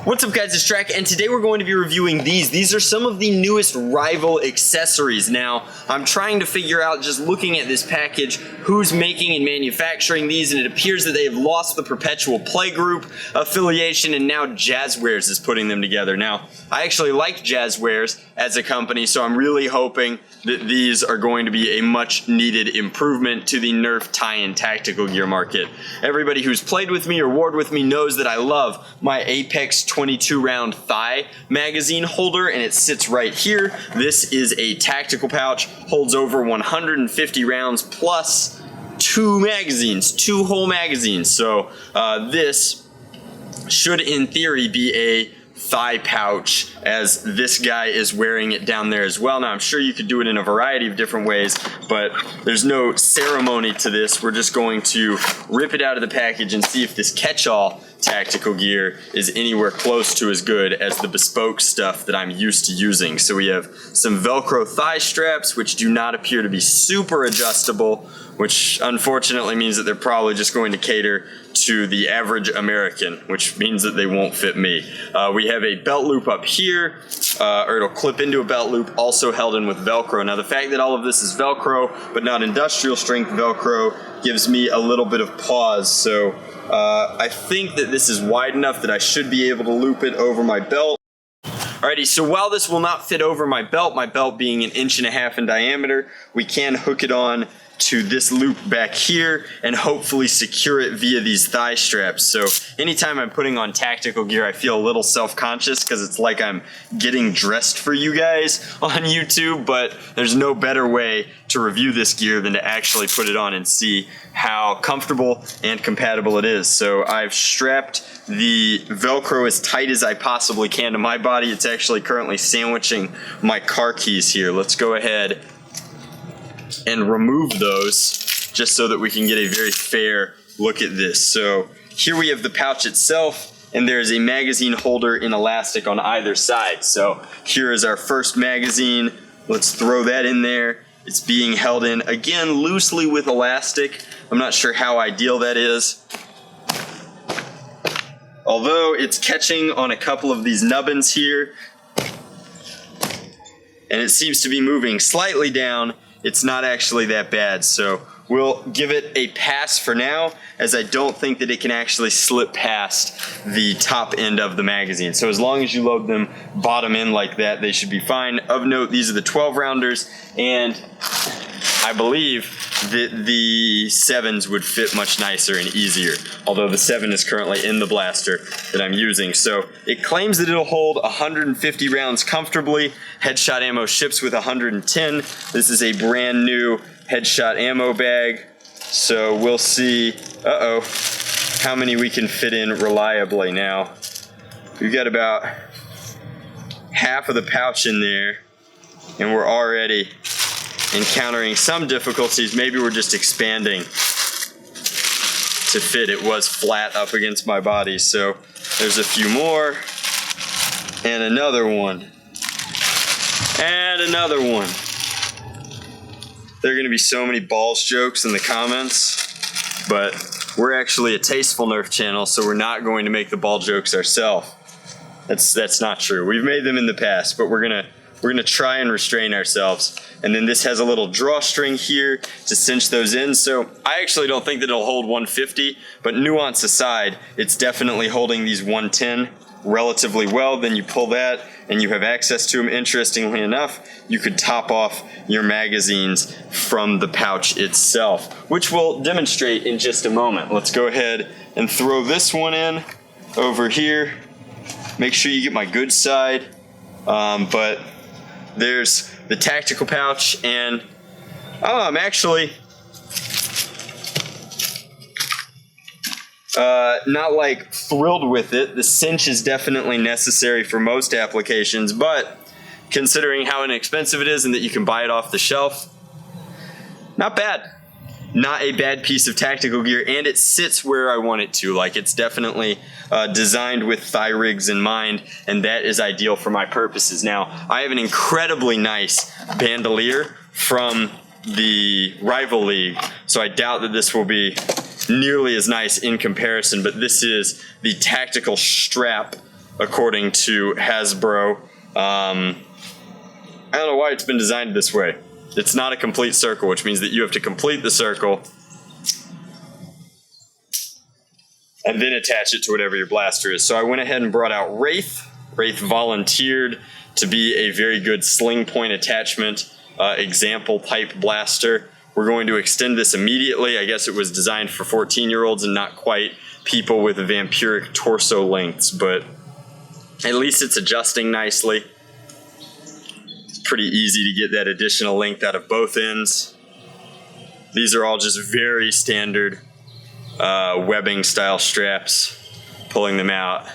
What's up guys, it's Drac, and today we're going to be reviewing these. These are some of the newest rival accessories. Now, I'm trying to figure out, just looking at this package, who's making and manufacturing these, and it appears that they have lost the Perpetual Playgroup affiliation, and now Jazzwares is putting them together. Now, I actually like Jazzwares as a company, so I'm really hoping that these are going to be a much needed improvement to the Nerf tie-in tactical gear market. Everybody who's played with me or warred with me knows that I love my Apex 22 round thigh magazine holder, and it sits right here. This is a tactical pouch, holds over 150 rounds plus two whole magazines. So this should in theory be a thigh pouch, as this guy is wearing it down there as well. Now I'm sure you could do it in a variety of different ways, but there's no ceremony to this. We're just going to rip it out of the package and see if this catch-all tactical gear is anywhere close to as good as the bespoke stuff that I'm used to using. So we have some Velcro thigh straps, which do not appear to be super adjustable, which unfortunately means that they're probably just going to cater to the average American, which means that they won't fit me. We have a belt loop up here, or it'll clip into a belt loop, also held in with Velcro. Now the fact that all of this is Velcro, but not industrial strength Velcro, gives me a little bit of pause. So I think that this is wide enough that I should be able to loop it over my belt. Alrighty, so while this will not fit over my belt being 1.5 inches in diameter, we can hook it on to this loop back here and hopefully secure it via these thigh straps. So anytime I'm putting on tactical gear, I feel a little self-conscious because it's like I'm getting dressed for you guys on YouTube, but there's no better way to review this gear than to actually put it on and see how comfortable and compatible it is. So I've strapped the Velcro as tight as I possibly can to my body. It's actually currently sandwiching my car keys here. Let's go ahead and remove those just so that we can get a very fair look at this. So here we have the pouch itself, and there's a magazine holder in elastic on either side. So here is our first magazine. Let's throw that in there. It's being held in, again, loosely with elastic. I'm not sure how ideal that is, although it's catching on a couple of these nubbins here, and it seems to be moving slightly down. It's not actually that bad, so we'll give it a pass for now, as I don't think that it can actually slip past the top end of the magazine. So as long as you load them bottom in like that, they should be fine. Of note, these are the 12 rounders, and I believe that the 7s would fit much nicer and easier, although the 7 is currently in the blaster that I'm using. So it claims that it'll hold 150 rounds comfortably. Headshot ammo ships with 110. This is a brand new headshot ammo bag, so we'll see how many we can fit in reliably. Now we've got about half of the pouch in there, and we're already encountering some difficulties. Maybe we're just expanding to fit. It was flat up against my body, so there's a few more, and another one, and another one. There are going to be so many balls jokes in the comments, but we're actually a tasteful Nerf channel, so we're not going to make the ball jokes ourselves. That's not true. We've made them in the past, but we're gonna try and restrain ourselves. And then this has a little drawstring here to cinch those in. So I actually don't think that it'll hold 150, but nuance aside, it's definitely holding these 110 relatively well. Then you pull that and you have access to them. Interestingly enough, you could top off your magazines from the pouch itself, which we'll demonstrate in just a moment. Let's go ahead and throw this one in over here. Make sure you get my good side, but there's the tactical pouch, and I'm actually not like thrilled with it. The cinch is definitely necessary for most applications, but considering how inexpensive it is and that you can buy it off the shelf, not bad. Not a bad piece of tactical gear, and it sits where I want it to. Like, it's definitely designed with thigh rigs in mind, and that is ideal for my purposes. Now, I have an incredibly nice bandolier from the rival league, so I doubt that this will be nearly as nice in comparison, but this is the tactical strap according to Hasbro. I don't know why it's been designed this way. It's not a complete circle, which means that you have to complete the circle and then attach it to whatever your blaster is. So I went ahead and brought out Wraith. Wraith volunteered to be a very good sling point attachment example pipe blaster. We're going to extend this immediately. I guess it was designed for 14-year-olds and not quite people with vampiric torso lengths, but at least it's adjusting nicely. It's pretty easy to get that additional length out of both ends. These are all just very standard webbing style straps, pulling them out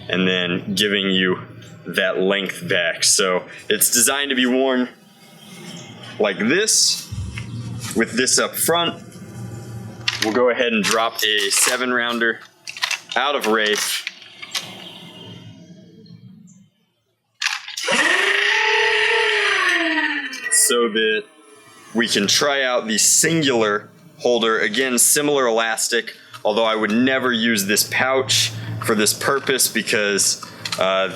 and then giving you that length back. So it's designed to be worn like this, with this up front. We'll go ahead and drop a 7-rounder out of Wraith. So that we can try out the singular holder. Again, similar elastic, although I would never use this pouch for this purpose because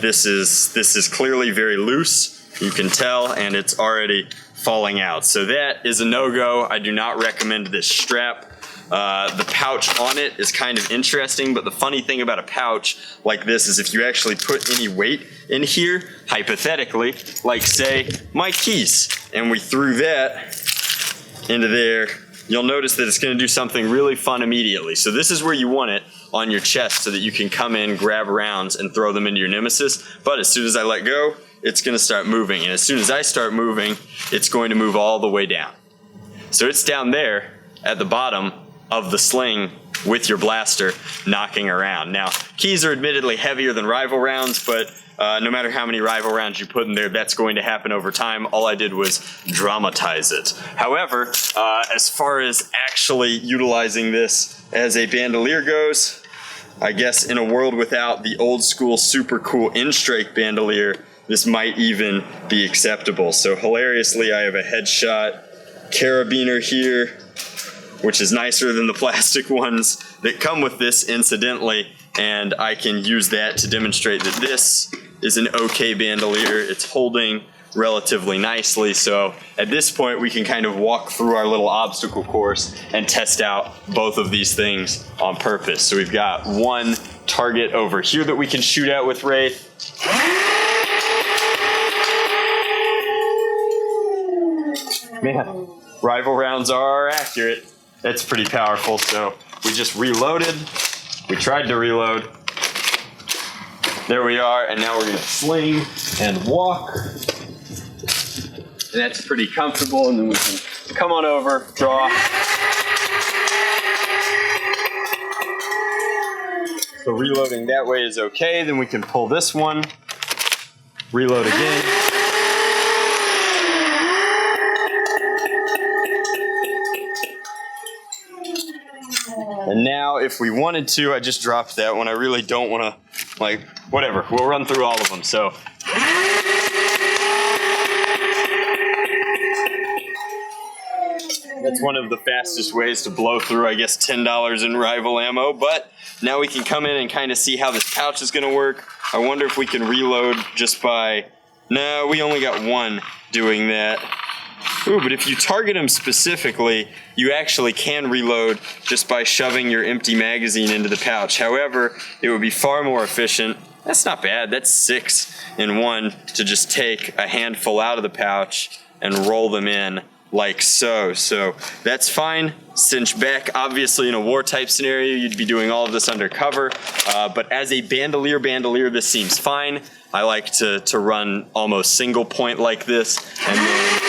this is clearly very loose, you can tell, and it's already falling out. So that is a no-go. I do not recommend this strap. The pouch on it is kind of interesting, but the funny thing about a pouch like this is if you actually put any weight in here, hypothetically, like say my keys, and we threw that into there, you'll notice that it's going to do something really fun immediately. So this is where you want it, on your chest, so that you can come in, grab rounds, and throw them into your nemesis. But as soon as I let go, it's going to start moving. And as soon as I start moving, it's going to move all the way down. So it's down there at the bottom of the sling with your blaster knocking around. Now, keys are admittedly heavier than rival rounds, but no matter how many rival rounds you put in there, that's going to happen over time. All I did was dramatize it. However, as far as actually utilizing this as a bandolier goes, I guess in a world without the old school super cool in-strike bandolier, this might even be acceptable. So hilariously, I have a headshot carabiner here, which is nicer than the plastic ones that come with this, incidentally, and I can use that to demonstrate that this is an okay bandolier. It's holding relatively nicely, so at this point we can kind of walk through our little obstacle course and test out both of these things on purpose. So we've got one target over here that we can shoot at with Wraith. Man, rival rounds are accurate. That's pretty powerful. So we just reloaded. We tried to reload. There we are, and now we're gonna sling and walk. And that's pretty comfortable, and then we can come on over, draw. So reloading that way is okay. Then we can pull this one, reload again. And now if we wanted to, I just dropped that one. I really don't want to, like, whatever. We'll run through all of them. So that's one of the fastest ways to blow through, I guess, $10 in rival ammo. But now we can come in and kind of see how this pouch is going to work. I wonder if we can reload just by... No, we only got one doing that. Ooh, but if you target them specifically, you actually can reload just by shoving your empty magazine into the pouch. However, it would be far more efficient. That's not bad. That's 6 in 1 to just take a handful out of the pouch and roll them in like so. So that's fine. Cinch back. Obviously, in a war type scenario, you'd be doing all of this undercover. But as a bandolier, this seems fine. I like to run almost single point like this, and then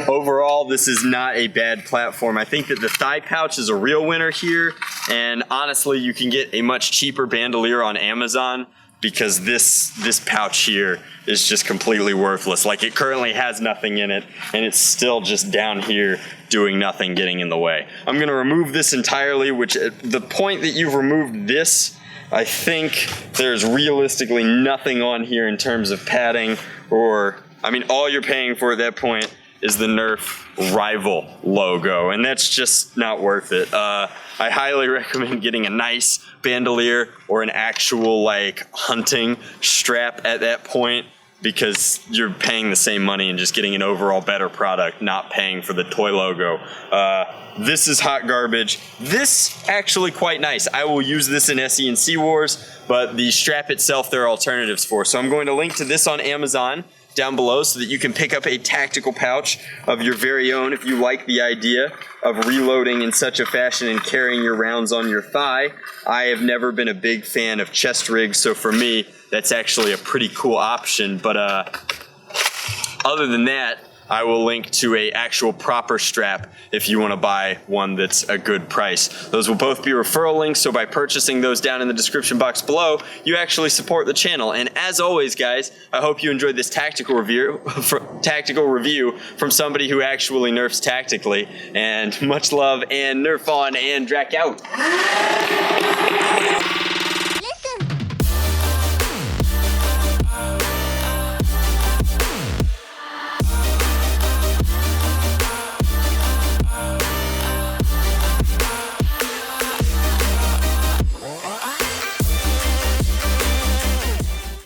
overall, this is not a bad platform. I think that the thigh pouch is a real winner here, and honestly, you can get a much cheaper bandolier on Amazon because this pouch here is just completely worthless. Like, it currently has nothing in it, and it's still just down here doing nothing, getting in the way. I'm gonna remove this entirely, which at the point that you've removed this, I think there's realistically nothing on here in terms of padding or I mean, all you're paying for at that point is the Nerf rival logo, and that's just not worth it. I highly recommend getting a nice bandolier or an actual like hunting strap at that point, because you're paying the same money and just getting an overall better product, not paying for the toy logo. This is hot garbage. This actually quite nice. I will use this in SE&C Wars, but the strap itself there are alternatives for. So I'm going to link to this on Amazon down below so that you can pick up a tactical pouch of your very own if you like the idea of reloading in such a fashion and carrying your rounds on your thigh. I have never been a big fan of chest rigs, so for me, that's actually a pretty cool option. But other than that, I will link to a actual proper strap if you want to buy one that's a good price. Those will both be referral links, so by purchasing those down in the description box below, you actually support the channel. And as always, guys, I hope you enjoyed this tactical review from somebody who actually nerfs tactically. And much love and Nerf on and Drac out.